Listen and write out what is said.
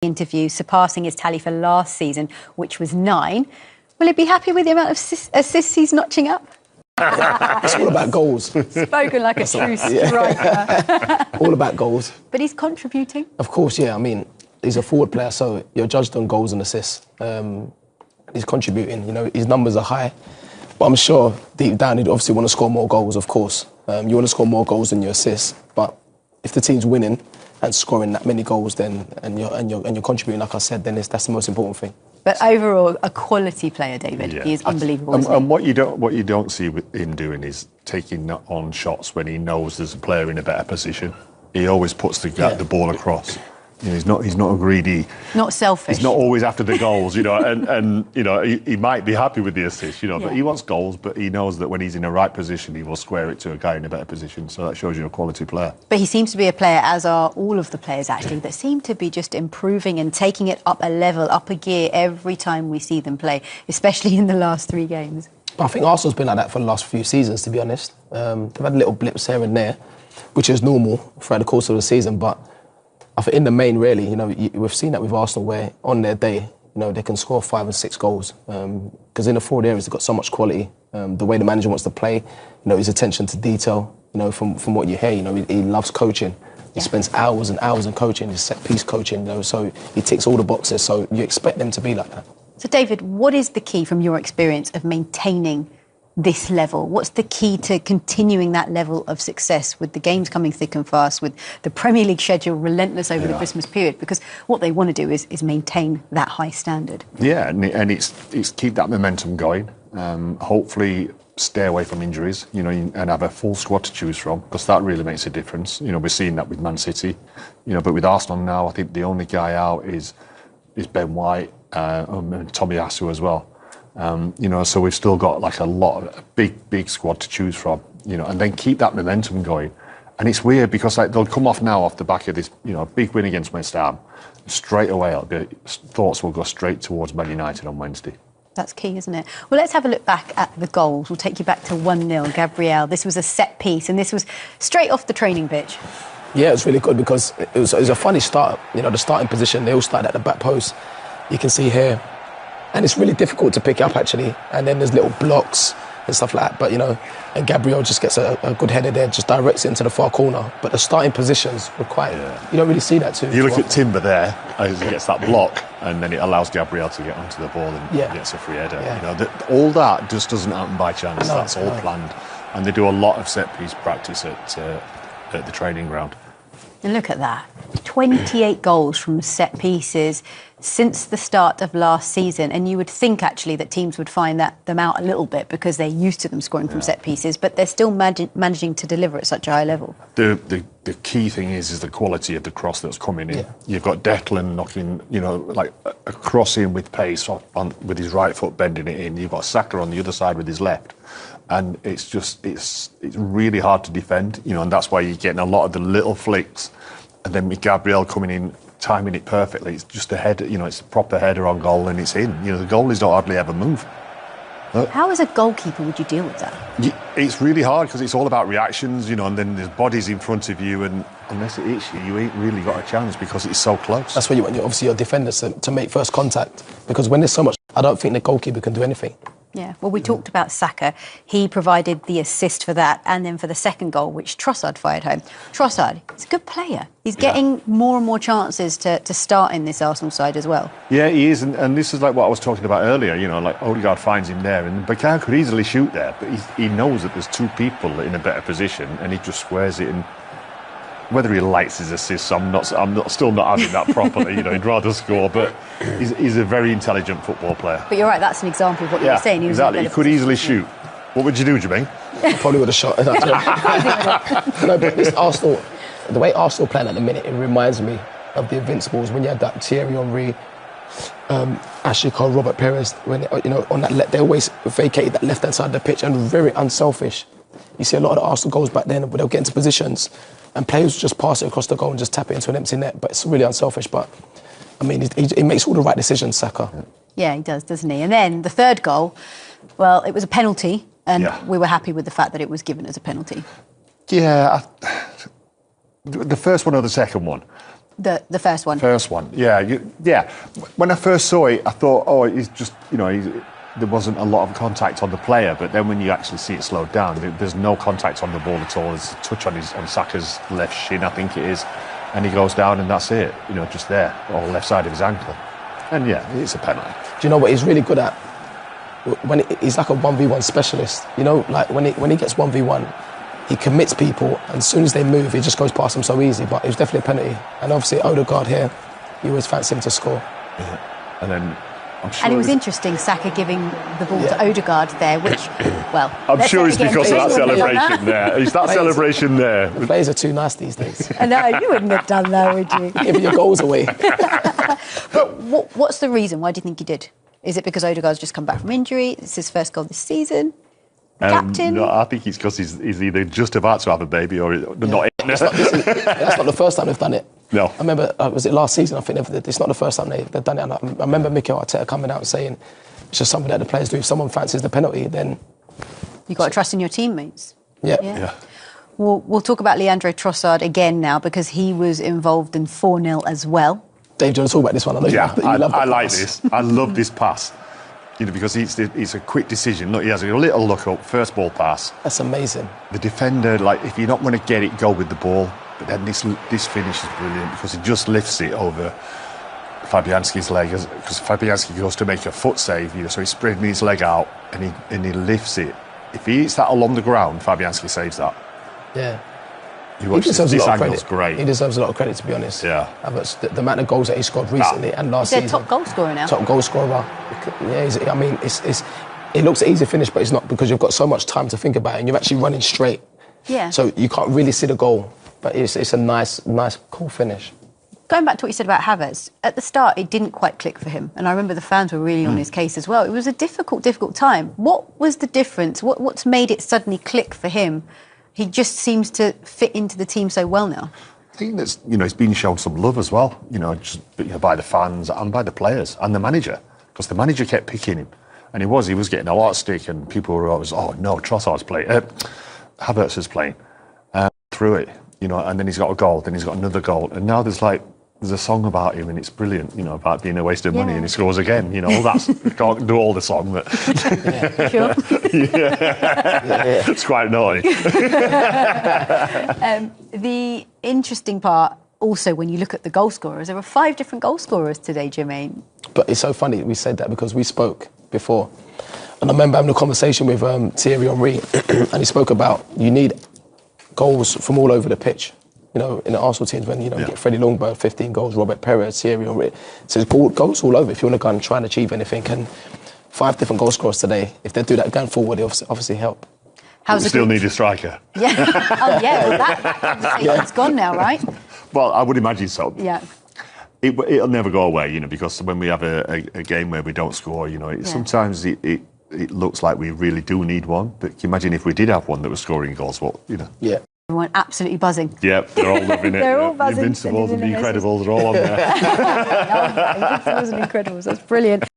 interview, surpassing his tally for last season, which was 9. Will he be happy with the amount of assists he's notching up? It's all about goals. Spoken like a true striker. All about goals. But he's contributing. Of course, yeah. I mean, he's a forward player, so you're judged on goals and assists. He's contributing. You know, his numbers are high. But I'm sure deep down he'd obviously want to score more goals, of course. You want to score more goals than your assists. But if the team's winning and scoring that many goals, then and you're contributing, like I said, then that's the most important thing. But overall, a quality player, David. Yeah. He is unbelievable. And what you don't see with him doing is taking on shots when he knows there's a player in a better position. He always puts the ball across. You know, he's not a greedy. Not selfish. He's not always after the goals, you know, and you know, he might be happy with the assist, you know, but he wants goals, but he knows that when he's in the right position, he will square it to a guy in a better position. So that shows you a quality player. But he seems to be a player, as are all of the players actually, that seem to be just improving and taking it up a level, up a gear every time we see them play, especially in the last 3 games. I think Arsenal's been like that for the last few seasons, to be honest. They've had little blips here and there, which is normal throughout the course of the season, but I think in the main, really, you know, we've seen that with Arsenal where on their day, you know, they can score 5 and 6 goals. Because in the forward areas, they've got so much quality. The way the manager wants to play, you know, his attention to detail, you know, from what you hear, you know, he loves coaching. He spends hours and hours in coaching, his set-piece coaching, you know, so he ticks all the boxes. So you expect them to be like that. So, David, what is the key from your experience of maintaining this level? What's the key to continuing that level of success with the games coming thick and fast, with the Premier League schedule relentless over the Christmas period? Because what they want to do is maintain that high standard. Yeah, and it's keep that momentum going. Hopefully stay away from injuries, you know, and have a full squad to choose from, because that really makes a difference. You know, we're seeing that with Man City, you know, but with Arsenal now, I think the only guy out is Ben White and Tomiyasu as well. You know, so we've still got like a big squad to choose from, you know, and then keep that momentum going. And it's weird because like they'll come off now off the back of this, you know, big win against West Ham. Straight away, thoughts will go straight towards Man United on Wednesday. That's key, isn't it? Well, let's have a look back at the goals. We'll take you back to 1-0, Gabriel. This was a set piece, and this was straight off the training pitch. Yeah, it was really good because it was a funny start. You know, the starting position, they all started at the back post. You can see here. And it's really difficult to pick up, actually. And then there's little blocks and stuff like that. But, you know, and Gabriel just gets a good header there, just directs it into the far corner. But the starting positions were quite... You don't really see that too. You look at Timber there, as he gets that block, and then it allows Gabriel to get onto the ball and gets a free header. You know, all that just doesn't happen by chance. No, that's all planned. And they do a lot of set-piece practice at the training ground. And look at that. 28 goals from set pieces since the start of last season. And you would think, actually, that teams would find them out a little bit because they're used to them scoring from set pieces, but they're still managing to deliver at such a high level. The key thing is the quality of the cross that's coming in. Yeah. You've got Declan knocking, you know, like a cross in with pace with his right foot bending it in. You've got Saka on the other side with his left. And it's really hard to defend, you know, and that's why you're getting a lot of the little flicks. And then with Gabriel coming in, timing it perfectly, it's just a header, you know, it's a proper header on goal and it's in. You know, the goalies don't hardly ever move. How, as a goalkeeper, would you deal with that? It's really hard because it's all about reactions, you know, and then there's bodies in front of you, and unless it hits you, you ain't really got a chance because it's so close. That's where you want, obviously, your defenders to make first contact, because when there's so much, I don't think the goalkeeper can do anything. Yeah, well, we talked about Saka. He provided the assist for that, and then for the second goal, which Trossard fired home. Trossard, he's a good player. He's getting more and more chances to start in this Arsenal side as well. Yeah, he is, and this is like what I was talking about earlier, you know, like Odegaard finds him there, and Bakar could easily shoot there, but he knows that there's 2 people in a better position, and he just squares it in. Whether he likes his assists, I'm still not having that properly. You know, he'd rather score, but he's a very intelligent football player. But you're right, that's an example of what you were saying. Exactly, he could easily shoot. What would you do, Jermaine? Probably would have shot. No, but this Arsenal, the way Arsenal playing at the minute, it reminds me of the Invincibles when you had that Thierry Henry, Ashley Cole, Robert Perez. When you know on that, they always vacated that left hand side of the pitch and very unselfish. You see a lot of the Arsenal goals back then, where they'll get into positions and players just pass it across the goal and just tap it into an empty net. But it's really unselfish. But, I mean, he makes all the right decisions, Saka. Yeah, he does, doesn't he? And then the third goal, well, it was a penalty, and we were happy with the fact that it was given as a penalty. Yeah, the first one or the second one, The first one. First one, yeah, yeah. When I first saw it, I thought, oh, he's just, there wasn't a lot of contact on the player. But then when you actually see it slowed down, there's no contact on the ball at all. There's a touch on Saka's left shin, I think it is, and he goes down, and that's it. Just there, or left side of his ankle. And yeah, it's a penalty. Do you know what he's really good at? He's like a 1v1 specialist. Like when he gets 1v1, he commits people, and as soon as they move, he just goes past them so easy. But it was definitely a penalty. And obviously, Odegaard here, you always fancy him to score. Yeah. And then I'm sure. And it was interesting, Saka giving the ball to Odegaard there, which, well, I'm sure it's because of that celebration there. It's that celebration there. The players are too nice these days. No, you wouldn't have done that, would you? Giving your goals away. But what's the reason? Why do you think he did? Is it because Odegaard's just come back from injury? It's his first goal this season? Captain? No, I think it's because he's either just about to have a baby or not. That's not the first time they've done it. No. I remember, was it last season? I think it's not the first time they've done it. And I remember Mikel Arteta coming out and saying it's just something that the players do. If someone fancies the penalty, then... You've got to trust in your teammates. Yeah. We'll talk about Leandro Trossard again now because he was involved in 4-0 as well. Dave, do you want to talk about this one? I know I like this. I love this pass. Because it's a quick decision. Look, he has a little look up, first ball pass. That's amazing. The defender, if you're not going to get it, go with the ball. But then this finish is brilliant because he just lifts it over Fabianski's leg, because Fabianski goes to make a foot save, so he's spreading his leg out and he lifts it. If he hits that along the ground, Fabianski saves that. Yeah. He deserves a lot of credit. Great. He deserves a lot of credit, to be honest. Yeah. The amount of goals that he scored recently and last season. He's their top goal scorer now. Top goal scorer. Yeah, it looks an easy finish, but it's not, because you've got so much time to think about it and you're actually running straight. Yeah. So you can't really see the goal, but it's a nice, cool finish. Going back to what you said about Havertz, at the start it didn't quite click for him, and I remember the fans were really on his case as well. It was a difficult time. What was the difference? What's made it suddenly click for him? He just seems to fit into the team so well now. I think that's, he's been shown some love as well, by the fans and by the players and the manager, because the manager kept picking him, and he was getting a lot of stick, and people were always, oh no, Trossard's playing, Havertz is playing through it, and then he's got a goal, then he's got another goal, and now there's a song about him, and it's brilliant, about being a waste of money, and he scores again. I can't do all the song, but Sure. It's quite naughty. The interesting part, also, when you look at the goal scorers, there were 5 different goal scorers today, Jermaine. But it's so funny we said that because we spoke before, and I remember having a conversation with Thierry Henry, and he spoke about you need goals from all over the pitch. In the Arsenal teams, when you get Freddie Ljungberg, 15 goals, Robert Perez, Thierry Henry, so there's goals all over if you want to go and try and achieve anything. And 5 different goal scorers today, if they do that going forward, it'll obviously help. We still need a striker. Yeah. Oh yeah. Well, that conversation's gone now, right? Well, I would imagine so. Yeah. It'll never go away, because when we have a game where we don't score, sometimes it looks like we really do need one. But can you imagine if we did have one that was scoring goals? Yeah. Everyone absolutely buzzing. Yeah, they're all loving it. They're all buzzing. The Invincibles and the Incredibles are all on there. Invincibles and Incredibles, that's brilliant.